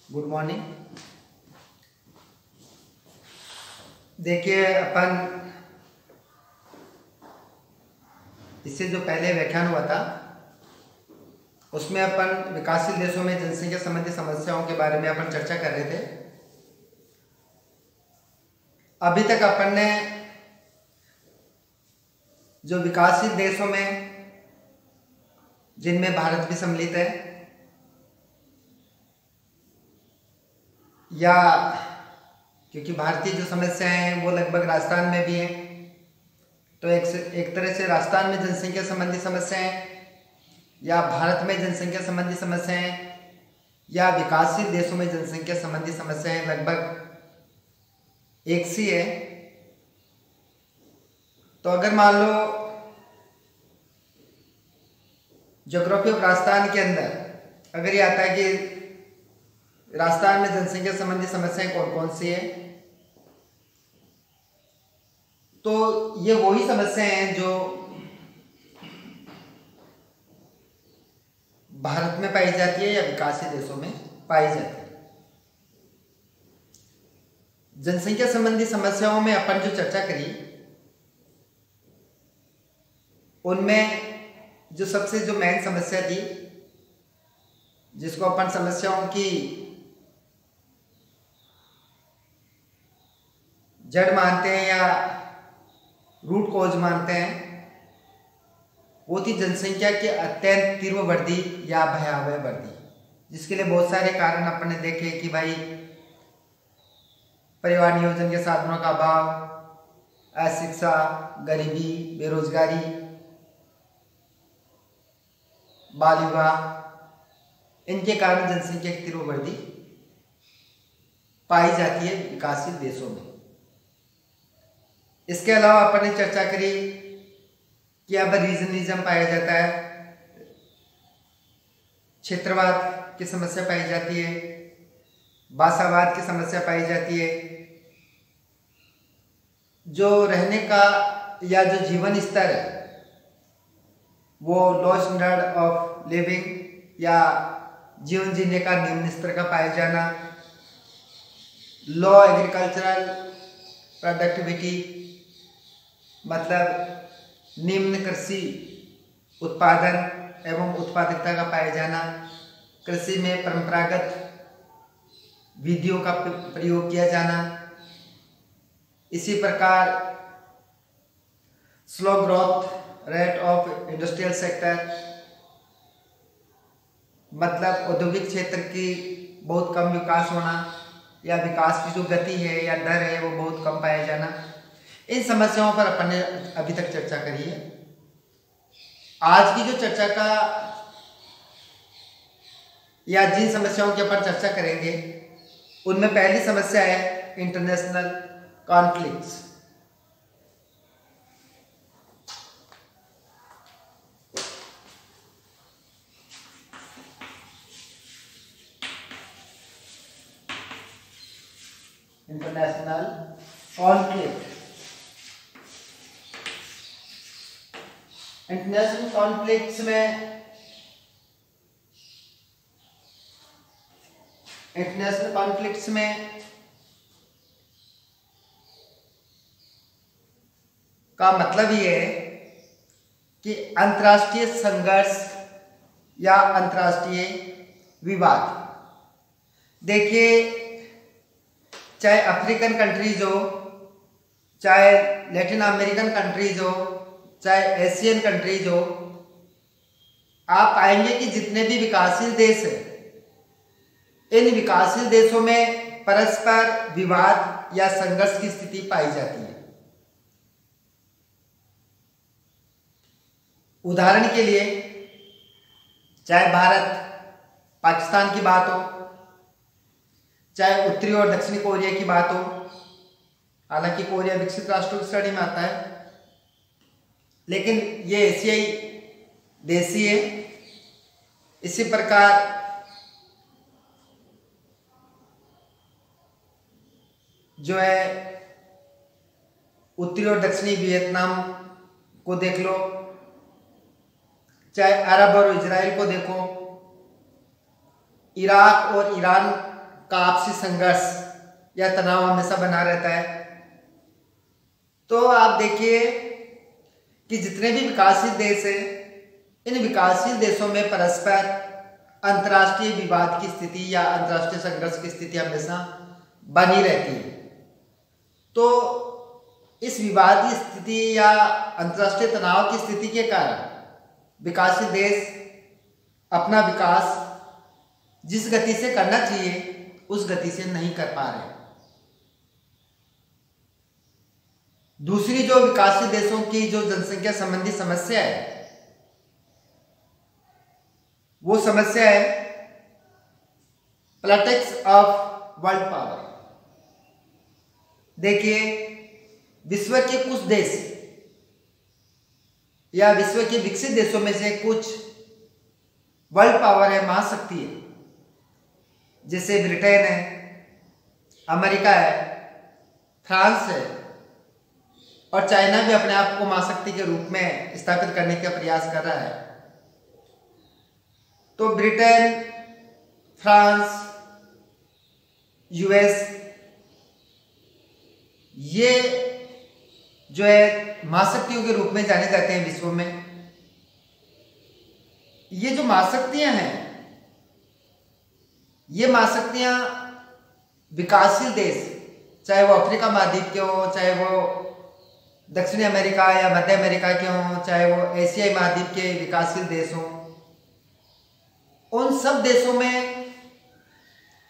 Good morning. देखिए, अपन इससे जो पहले व्याख्यान हुआ था उसमें अपन विकासशील देशों में जनसंख्या संबंधी समस्याओं के बारे में अपन चर्चा कर रहे थे। अभी तक अपन ने जो विकासशील देशों में, जिनमें भारत भी सम्मिलित है, या क्योंकि भारतीय जो समस्याएं हैं वो लगभग राजस्थान में भी हैं, तो एक तरह से राजस्थान में जनसंख्या संबंधी समस्याएं या भारत में जनसंख्या संबंधी समस्याएं या विकासशील देशों में जनसंख्या संबंधी समस्याएं लगभग एक सी है। तो अगर मान लो ज्योग्राफी ऑफ राजस्थान के अंदर अगर ये आता है कि राजस्थान में जनसंख्या संबंधी समस्याएं कौन कौन सी है, तो ये वही समस्याएं हैं जो भारत में पाई जाती है या विकासशील देशों में पाई जाती है। जनसंख्या संबंधी समस्याओं में अपन जो चर्चा करी उनमें जो सबसे जो मेन समस्या थी, जिसको अपन समस्याओं की जड़ मानते हैं या रूट कॉज मानते हैं, वो थी जनसंख्या की अत्यंत तीव्र वृद्धि या भयावह वृद्धि, जिसके लिए बहुत सारे कारण अपन ने देखे कि भाई परिवार नियोजन के साधनों का अभाव, अशिक्षा, गरीबी, बेरोजगारी, बाल विवाह, इनके कारण जनसंख्या की तीव्र वृद्धि पाई जाती है विकासशील देशों में। इसके अलावा अपन ने चर्चा करी कि यहाँ पर रीजनलिज्म पाया जाता है, क्षेत्रवाद की समस्या पाई जाती है, भाषावाद की समस्या पाई जाती है, जो रहने का या जो जीवन स्तर है वो लो स्टैंडर्ड ऑफ लिविंग या जीवन जीने का निम्न स्तर का पाया जाना, लो एग्रीकल्चरल प्रोडक्टिविटी मतलब निम्न कृषि उत्पादन एवं उत्पादकता का पाया जाना, कृषि में परंपरागत विधियों का प्रयोग किया जाना, इसी प्रकार slow growth rate of industrial sector मतलब औद्योगिक क्षेत्र की बहुत कम विकास होना या विकास की जो गति है या दर है वो बहुत कम पाया जाना। इन समस्याओं पर अपन ने अभी तक चर्चा करी है। आज की जो चर्चा का या जिन समस्याओं की अपन चर्चा करेंगे उनमें पहली समस्या है international conflicts. International conflict, international conflicts में का मतलब ये है कि अंतर्राष्ट्रीय संघर्ष या अंतर्राष्ट्रीय विवाद। देखिए, चाहे अफ्रीकन कंट्रीज हो, चाहे लैटिन अमेरिकन कंट्रीज हो, चाहे एशियन कंट्रीज हो, आप पाएंगे कि जितने भी विकासशील देश हैं, इन विकासशील देशों में परस्पर विवाद या संघर्ष की स्थिति पाई जाती है। उदाहरण के लिए, चाहे भारत पाकिस्तान की बात हो, चाहे उत्तरी और दक्षिणी कोरिया की बात हो, हालांकि कोरिया विकसित राष्ट्रों की श्रेणी में आता है, लेकिन ये एशियाई देश ही है। इसी प्रकार जो है उत्तरी और दक्षिणी वियतनाम को देख लो, चाहे अरब और इजराइल को देखो, इराक और ईरान का आपसी संघर्ष या तनाव हमेशा बना रहता है। तो आप देखिए कि जितने भी विकासशील देश हैं, इन विकासशील देशों में परस्पर अंतर्राष्ट्रीय विवाद की स्थिति या अंतर्राष्ट्रीय संघर्ष की स्थिति हमेशा बनी रहती है। तो इस विवादीय स्थिति या अंतर्राष्ट्रीय तनाव की स्थिति के कारण विकासशील देश अपना विकास जिस गति से करना चाहिए उस गति से नहीं कर पा रहे। दूसरी जो विकासशील देशों की जो जनसंख्या संबंधी समस्या है, वो समस्या है पॉलिटिक्स ऑफ वर्ल्ड पावर। देखिए, विश्व के कुछ देश या विश्व के विकसित देशों में से कुछ वर्ल्ड पावर है, महाशक्ति है, जैसे ब्रिटेन है, अमेरिका है, फ्रांस है, और चाइना भी अपने आप को महाशक्ति के रूप में स्थापित करने का प्रयास कर रहा है। तो ब्रिटेन, फ्रांस, यूएस, ये जो है महाशक्तियों के रूप में जाने जाते हैं विश्व में। ये जो महाशक्तियां हैं, ये महाशक्तियां विकासशील देश, चाहे वो अफ्रीका महाद्वीप के हो, चाहे वो दक्षिणी अमेरिका या मध्य अमेरिका के हों, चाहे वो एशियाई महाद्वीप के विकासशील देश हों, उन सब देशों में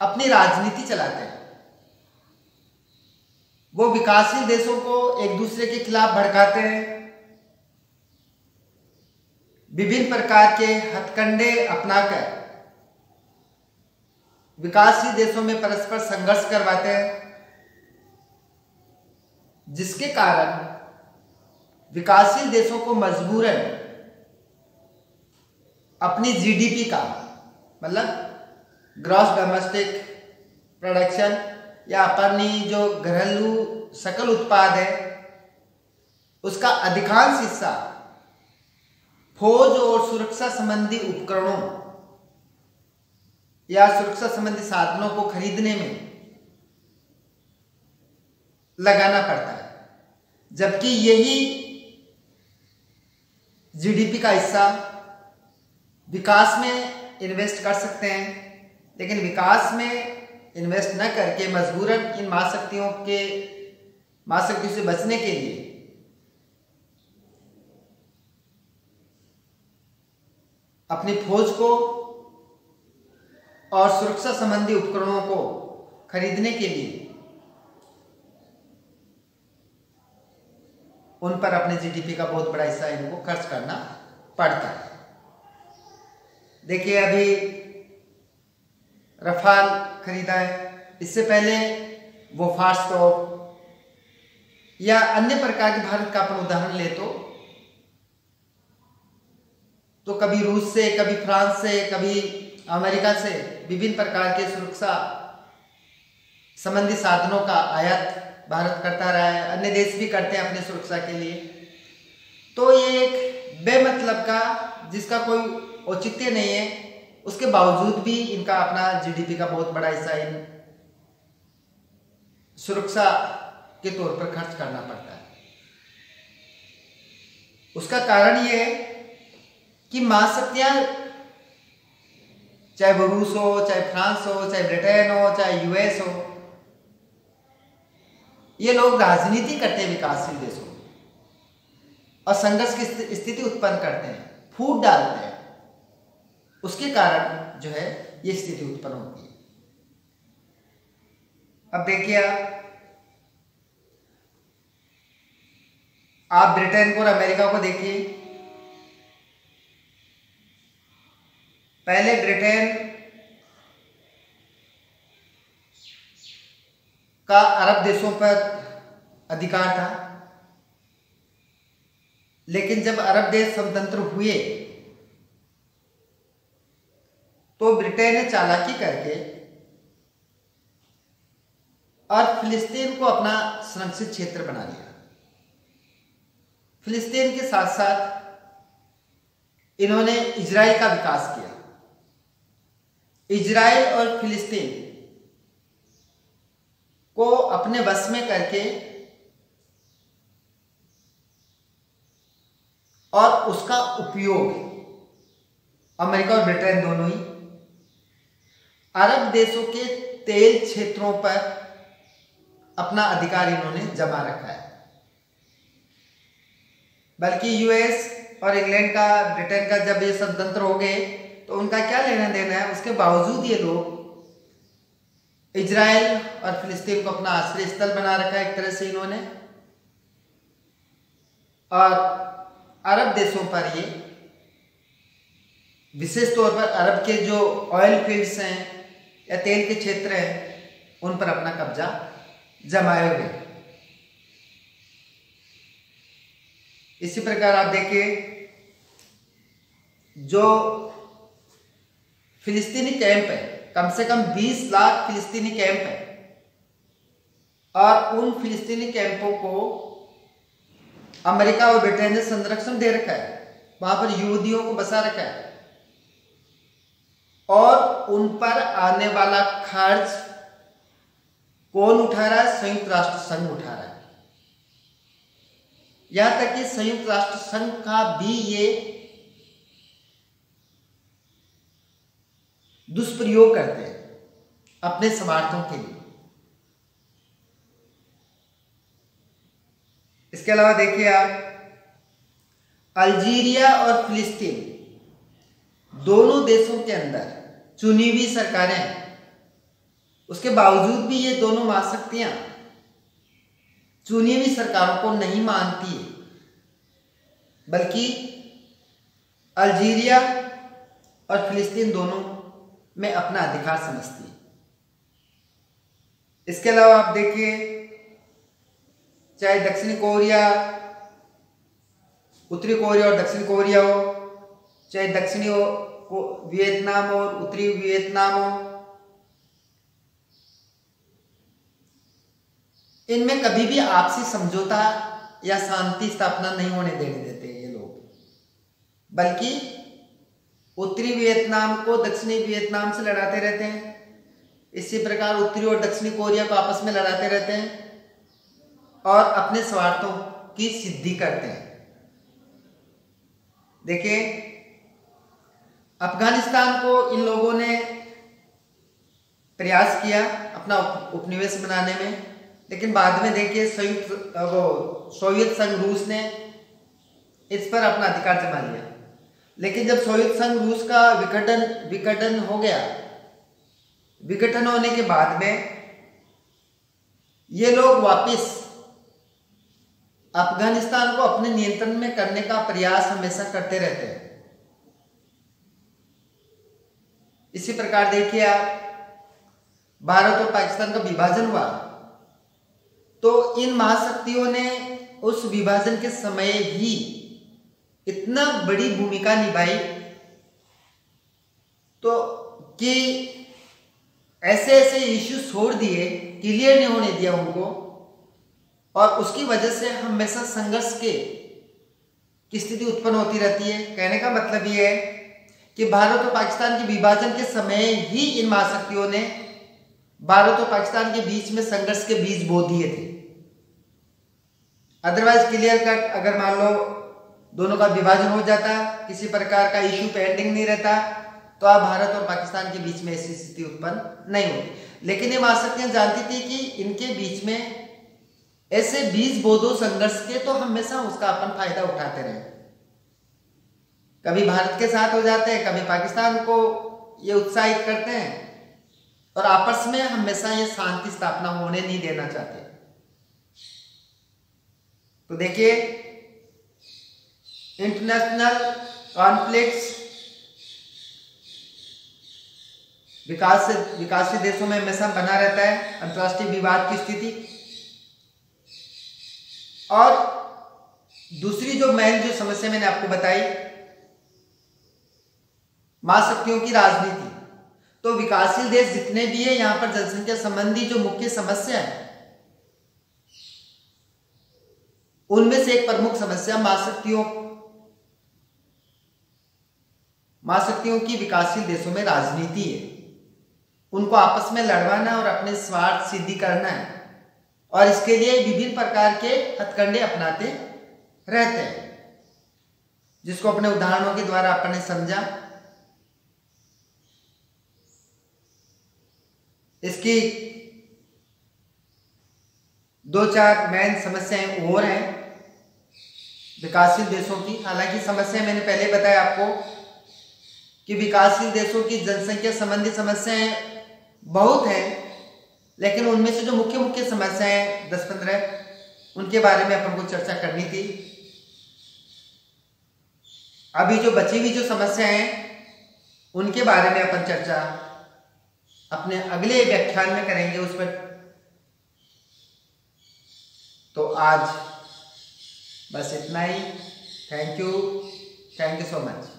अपनी राजनीति चलाते हैं। वो विकासशील देशों को एक दूसरे के खिलाफ भड़काते हैं, विभिन्न प्रकार के हथकंडे अपनाकर विकासशील देशों में परस्पर संघर्ष करवाते हैं, जिसके कारण विकासशील देशों को मजबूरन अपनी जीडीपी का, मतलब ग्रॉस डोमेस्टिक प्रोडक्शन या अपनी जो घरेलू सकल उत्पाद है, उसका अधिकांश हिस्सा फौज और सुरक्षा संबंधी उपकरणों या सुरक्षा संबंधी साधनों को खरीदने में लगाना पड़ता है, जबकि यही जीडीपी का हिस्सा विकास में इन्वेस्ट कर सकते हैं। लेकिन विकास में इन्वेस्ट न करके मजबूरन इन महाशक्तियों से बचने के लिए अपनी फौज को और सुरक्षा संबंधी उपकरणों को खरीदने के लिए उन पर अपने जीडीपी का बहुत बड़ा हिस्सा इनको खर्च करना पड़ता है। देखिए, अभी रफाल खरीदा है, इससे पहले वो फास्टॉप या अन्य प्रकार के, भारत का अपन उदाहरण ले तो कभी रूस से, कभी फ्रांस से, कभी अमेरिका से विभिन्न प्रकार के सुरक्षा संबंधी साधनों का आयात भारत करता रहा है। अन्य देश भी करते हैं अपनी सुरक्षा के लिए। तो ये एक बेमतलब का, जिसका कोई औचित्य नहीं है, उसके बावजूद भी इनका अपना जीडीपी का बहुत बड़ा हिस्सा इन सुरक्षा के तौर पर खर्च करना पड़ता है। उसका कारण ये है कि महाशक्तियां, चाहे वो रूस हो, चाहे फ्रांस हो, चाहे ब्रिटेन हो, चाहे यूएस हो, ये लोग राजनीति करते हैं विकासशील देशों में और संघर्ष की स्थिति उत्पन्न करते हैं, फूट डालते हैं। उसके कारण जो है ये स्थिति उत्पन्न होती है। अब देखिए, आप ब्रिटेन को और अमेरिका को देखिए। पहले ब्रिटेन का अरब देशों पर अधिकार था, लेकिन जब अरब देश स्वतंत्र हुए तो ब्रिटेन ने चालाकी करके और फिलिस्तीन को अपना संरक्षित क्षेत्र बना लिया। फिलिस्तीन के साथ साथ इन्होंने इजराइल का विकास किया। इजराइल और फिलिस्तीन को अपने वश में करके और उसका उपयोग अमेरिका और ब्रिटेन दोनों ही अरब देशों के तेल क्षेत्रों पर अपना अधिकार इन्होंने जमा रखा है। बल्कि यूएस और इंग्लैंड का, ब्रिटेन का जब ये स्वतंत्र हो गए तो उनका क्या लेना देना है, उसके बावजूद ये लोग इजराइल और फिलिस्तीन को अपना आश्रय स्थल बना रखा है एक तरह से इन्होंने, और अरब देशों पर ये विशेष तौर पर अरब के जो ऑयल फील्ड्स हैं या तेल के क्षेत्र हैं उन पर अपना कब्जा जमाए हुए। इसी प्रकार आप देखिए जो फिलिस्तीनी कैंप है, कम से कम 20 लाख फिलिस्तीनी कैंप है और उन फिलिस्तीनी कैंपों को अमेरिका और ब्रिटेन ने संरक्षण दे रखा है, वहां पर यहूदियों को बसा रखा है और उन पर आने वाला खर्च कौन उठा रहा है? संयुक्त राष्ट्र संघ उठा रहा है। यहां तक कि संयुक्त राष्ट्र संघ का भी ये दुष्प्रयोग करते हैं अपने स्वार्थों के लिए। इसके अलावा देखिए आप, अल्जीरिया और फिलिस्तीन दोनों देशों के अंदर चुनी हुई सरकारें हैं, उसके बावजूद भी ये दोनों महाशक्तियां चुनी हुई सरकारों को नहीं मानती है, बल्कि अल्जीरिया और फिलिस्तीन दोनों में अपना अधिकार समझती है। इसके अलावा आप देखिए, चाहे दक्षिणी कोरिया, उत्तरी कोरिया और दक्षिण कोरिया हो, चाहे दक्षिणी वियतनाम और उत्तरी वियतनाम हो, इनमें कभी भी आपसी समझौता या शांति स्थापना नहीं होने देने देते ये लोग, बल्कि उत्तरी वियतनाम को दक्षिणी वियतनाम से लड़ाते रहते हैं। इसी प्रकार उत्तरी और दक्षिणी कोरिया को आपस में लड़ाते रहते हैं और अपने स्वार्थों की सिद्धि करते हैं। देखिए, अफगानिस्तान को इन लोगों ने प्रयास किया अपना उपनिवेश बनाने में, लेकिन बाद में देखिए सोवियत संघ रूस ने इस पर अपना अधिकार जमा लिया। लेकिन जब सोवियत संघ रूस का विघटन हो गया, विघटन होने के बाद में ये लोग वापस अफगानिस्तान को अपने नियंत्रण में करने का प्रयास हमेशा करते रहते हैं। इसी प्रकार देखिए आप, भारत और पाकिस्तान का विभाजन हुआ तो इन महाशक्तियों ने उस विभाजन के समय ही इतना बड़ी भूमिका निभाई तो कि ऐसे ऐसे इश्यू छोड़ दिए, क्लियर नहीं होने दिया उनको, और उसकी वजह से हमेशा संघर्ष की स्थिति उत्पन्न होती रहती है। कहने का मतलब ये है कि भारत और पाकिस्तान के विभाजन के समय ही इन महाशक्तियों ने भारत और पाकिस्तान के बीच में संघर्ष के बीज बो दिए थे। अदरवाइज क्लियर कट अगर मान लो दोनों का विभाजन हो जाता, किसी प्रकार का इश्यू पेंडिंग नहीं रहता, तो आप भारत और पाकिस्तान के बीच में ऐसी स्थिति उत्पन्न नहीं होती। लेकिन ये महाशक्तियां जानती थी कि इनके बीच में ऐसे बीज बो दो संघर्ष के, तो हमेशा उसका अपन फायदा उठाते रहे। कभी भारत के साथ हो जाते हैं, कभी पाकिस्तान को ये उत्साहित करते हैं और आपस में हमेशा ये शांति स्थापना होने नहीं देना चाहते। तो देखिए, इंटरनेशनल कॉन्फ्लिक्ट्स विकासशील देशों में हमेशा बना रहता है, अंतर्राष्ट्रीय विवाद की स्थिति। और दूसरी जो मेन समस्या मैंने आपको बताई, महाशक्तियों की राजनीति। तो विकासशील देश जितने भी है, यहां पर जनसंख्या संबंधी जो मुख्य समस्या है, उनमें से एक प्रमुख समस्या महाशक्तियों की विकासशील देशों में राजनीति है। उनको आपस में लड़वाना और अपने स्वार्थ सिद्धि करना है। और इसके लिए विभिन्न प्रकार के हथकंडे अपनाते रहते हैं, जिसको अपने उदाहरणों के द्वारा अपन ने समझा। इसकी 2-4 मेन समस्याएं और हैं विकासशील देशों की। हालांकि समस्या मैंने पहले बताया आपको कि विकासशील देशों की जनसंख्या संबंधी समस्याएं बहुत हैं, लेकिन उनमें से जो मुख्य मुख्य समस्याएं 10-15 उनके बारे में अपन को चर्चा करनी थी। अभी जो बची हुई जो समस्याएं हैं उनके बारे में अपन चर्चा अपने अगले व्याख्यान में करेंगे उस पर। तो आज बस इतना ही। Thank you so much.